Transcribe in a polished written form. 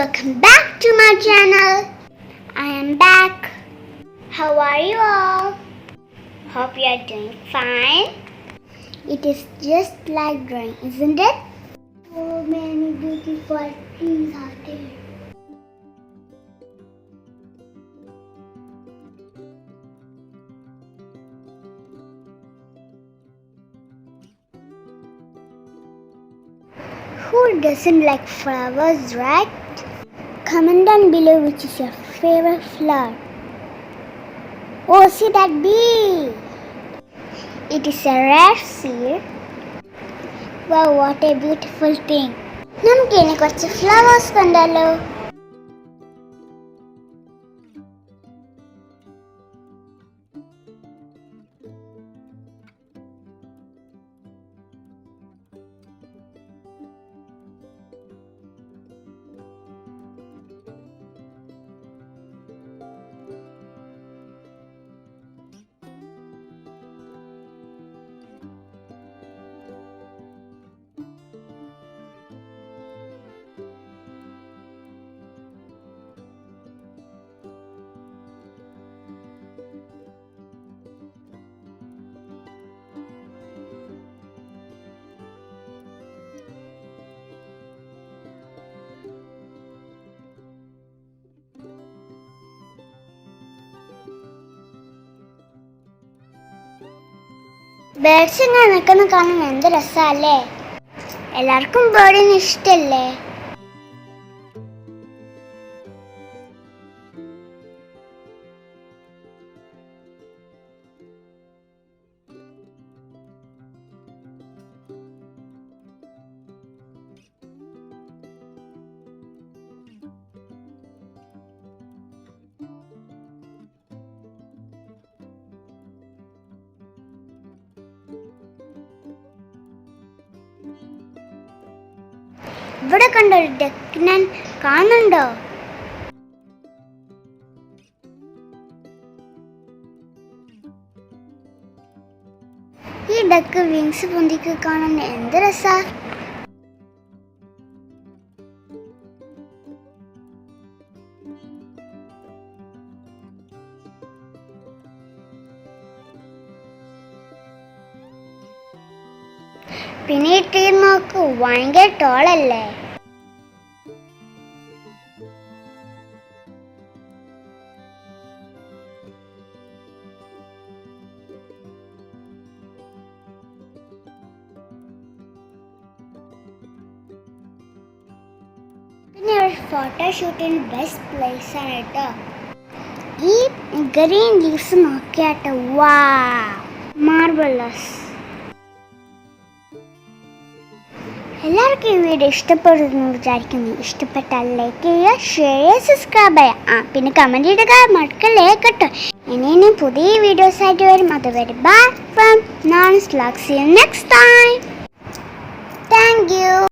welcome back to my channel. I am back. How are you all? Hope you are doing fine. It is just like drawing, isn't it? So many beautiful things are there. Who doesn't like flowers, right? Comment down below which is your favorite flower. Oh, see that bee! It is a rare seed. Wow, what a beautiful thing. നമുക്ക് ഇനി കുറച്ച് flowers കണ്ടാലോ? Birds ഇങ്ങനെ നിൽക്കുന്ന കാണാൻ എന്ത് രസമല്ലേ? എല്ലാവർക്കും ബേർഡിന് ഇഷ്ടല്ലേ? ഇവിടെ കണ്ടോ ഒരു ഡക്കിനെ കാണുന്നുണ്ടോ? ഈ ഡക്ക് വിങ്സ് പൊന്തിക്ക് കാണാൻ എന്ത് രസാ. പിന്നെ ഈ ട്രീ നോക്ക്, ഭയങ്കര ടോളല്ലേ? പിന്നെ ഒരു ഫോട്ടോഷൂട്ടിന് ബെസ്റ്റ് പ്ലേസ് ആണ് കേട്ടോ. ഈ ഗ്രീൻ ലീവ്സ് നോക്കിയാട്ടോ, വാ മാർവലസ്. എല്ലാവർക്കും ഈ വീഡിയോ ഇഷ്ടപ്പെടുന്നു വിചാരിക്കുന്നു. ഇഷ്ടപ്പെട്ടാൽ ലൈക്ക് ചെയ്യുക, ഷെയർ ചെയ്യുക, സബ്സ്ക്രൈബ് ചെയ്യുക. പിന്നെ കമൻറ്റ് ഇടുക മറക്കല്ലേ കേട്ടോ. ഇനിയും പുതിയ വീഡിയോസ് ആയിട്ട് വരും. അതുവരെ bye from Nourin. See you next time. Thank you.